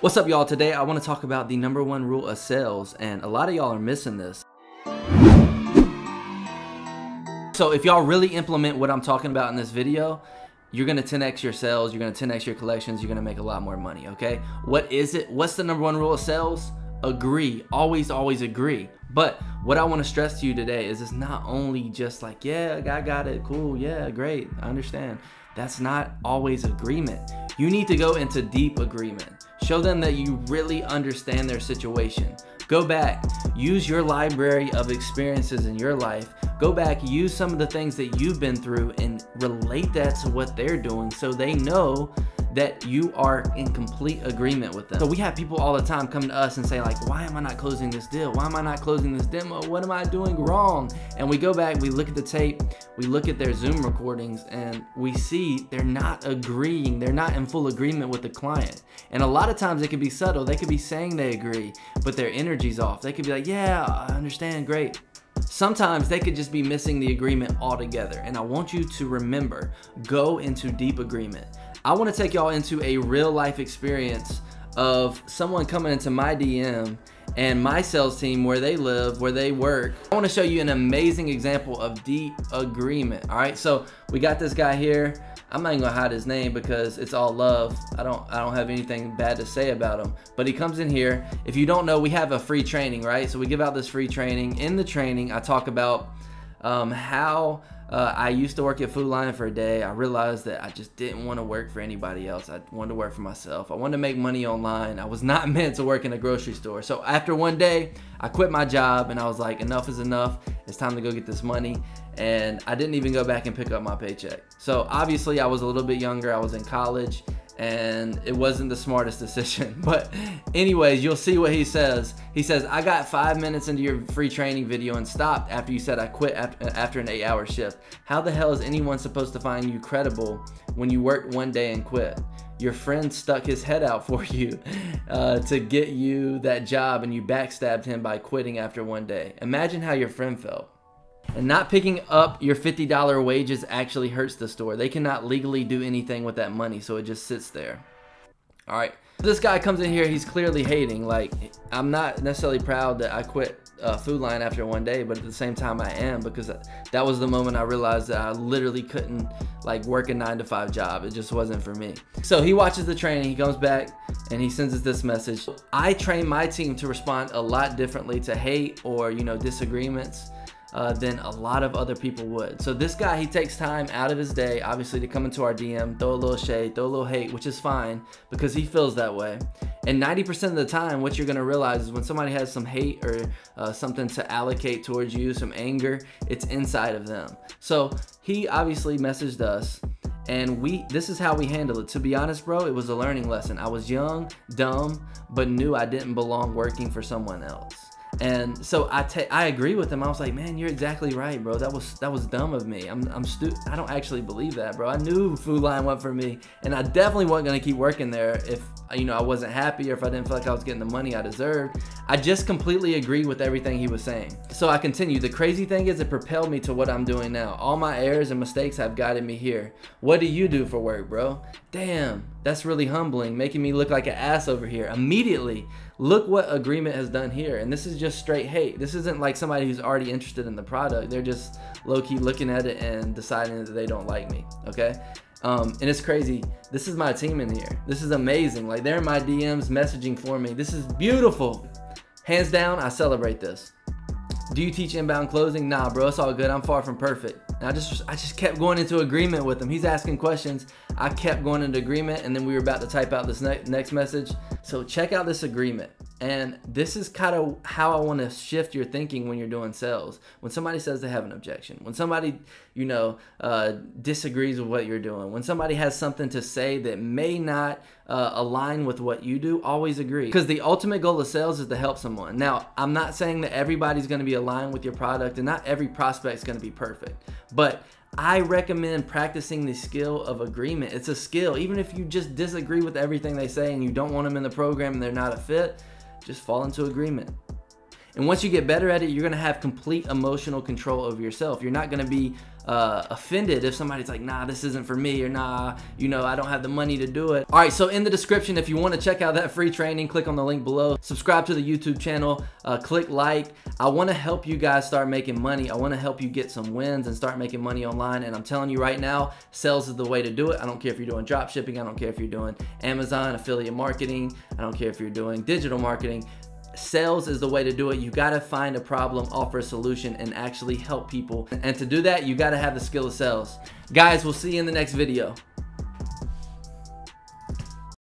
What's up, y'all? Today I want to talk about the #1 rule of sales, and a lot of y'all are missing this. So if y'all really implement what I'm talking about in this video, you're gonna 10x your sales, you're gonna 10x your collections, you're gonna make a lot more money, okay? What is it? What's the #1 rule of sales? Agree. Always agree. But what I want to stress to you today is it's not only just like, yeah, I got it, cool, yeah, great, I understand. That's not always agreement. You need to go into deep agreement. Show them that you really understand their situation. Go back, use your library of experiences in your life. Go back, use some of the things that you've been through and relate that to what they're doing so they know that you are in complete agreement with them. So we have people all the time come to us and say like, why am I not closing this deal? Why am I not closing this demo? What am I doing wrong? And we go back, we look at the tape, we look at their Zoom recordings, and we see they're not agreeing. They're not in full agreement with the client. And a lot of times it can be subtle. They could be saying they agree, but their energy's off. They could be like, yeah, I understand, great. Sometimes they could just be missing the agreement altogether. And I want you to remember, go into deep agreement. I want to take y'all into a real life experience of someone coming into my DM and my sales team, where they live, where they work. I want to show you an amazing example of deep agreement. All right, so we got this guy here. I'm not even gonna hide his name because it's all love. I don't have anything bad to say about him. But he comes in here. If you don't know, we have a free training, right? So we give out this free training. In the training, I talk about how I used to work at Food Lion for a day. I realized that I just didn't want to work for anybody else. I wanted to work for myself. I wanted to make money online. I was not meant to work in a grocery store. So after one day, I quit my job and I was like, enough is enough. It's time to go get this money. And I didn't even go back and pick up my paycheck. So obviously I was a little bit younger. I was in college and it wasn't the smartest decision. But anyways, you'll see what he says. He says, I got 5 minutes into your free training video and stopped after you said I quit after an 8-hour shift. How the hell is anyone supposed to find you credible when you worked one day and quit? Your friend stuck his head out for you to get you that job, and you backstabbed him by quitting after one day. Imagine how your friend felt. And not picking up your $50 wages actually hurts the store. They cannot legally do anything with that money, so it just sits there. All right, this guy comes in here, he's clearly hating. Like, I'm not necessarily proud that I quit Food Lion after one day, but at the same time I am, because that was the moment I realized that I literally couldn't like work a 9-to-5 job. It just wasn't for me. So he watches the training, he comes back and he sends us this message. I train my team to respond a lot differently to hate or, you know, disagreements than a lot of other people would. So this guy, he takes time out of his day, obviously, to come into our DM, throw a little shade, throw a little hate, which is fine because he feels that way. And 90% of the time, what you're gonna realize is when somebody has some hate or something to allocate towards you, some anger, it's inside of them. So he obviously messaged us, and this is how we handle it. To be honest, bro, it was a learning lesson. I was young, dumb, but knew I didn't belong working for someone else. And so I agree with him. I was like, man, you're exactly right, bro. That was dumb of me. I'm stupid. I don't actually believe that, bro. I knew Food Lion went for me, and I definitely wasn't gonna keep working there if, you know, I wasn't happy or if I didn't feel like I was getting the money I deserved. I just completely agreed with everything he was saying. So I continued. The crazy thing is, it propelled me to what I'm doing now. All my errors and mistakes have guided me here. What do you do for work, bro? Damn, that's really humbling, making me look like an ass over here. Immediately, look what agreement has done here. And this is just straight hate. This isn't like somebody who's already interested in the product. They're just low-key looking at it and deciding that they don't like me, okay? And it's crazy. This is my team in here. This is amazing. Like, they're in my DMs messaging for me. This is beautiful. Hands down, I celebrate this. Do you teach inbound closing? Nah, bro, it's all good. I'm far from perfect. And I just kept going into agreement with him. He's asking questions. I kept going into agreement, and then we were about to type out this next message. So check out this agreement. And this is kind of how I want to shift your thinking when you're doing sales. When somebody says they have an objection, when somebody, you know, disagrees with what you're doing, when somebody has something to say that may not align with what you do, always agree. Because the ultimate goal of sales is to help someone. Now, I'm not saying that everybody's going to be aligned with your product, and not every prospect is going to be perfect. But I recommend practicing the skill of agreement. It's a skill. Even if you just disagree with everything they say and you don't want them in the program and they're not a fit, just fall into agreement. And once you get better at it, you're gonna have complete emotional control over yourself. You're not gonna be offended if somebody's like, nah, this isn't for me, or nah, you know, I don't have the money to do it. All right, so in the description, if you want to check out that free training, click on the link below. Subscribe to the YouTube channel, click like. I want to help you guys start making money. I want to help you get some wins and start making money online. And I'm telling you right now, sales is the way to do it. I don't care if you're doing drop shipping. I don't care if you're doing Amazon affiliate marketing. I don't care if you're doing digital marketing. Sales is the way to do it. You gotta find a problem, offer a solution, and actually help people. And to do that, you gotta have the skill of sales. Guys, we'll see you in the next video.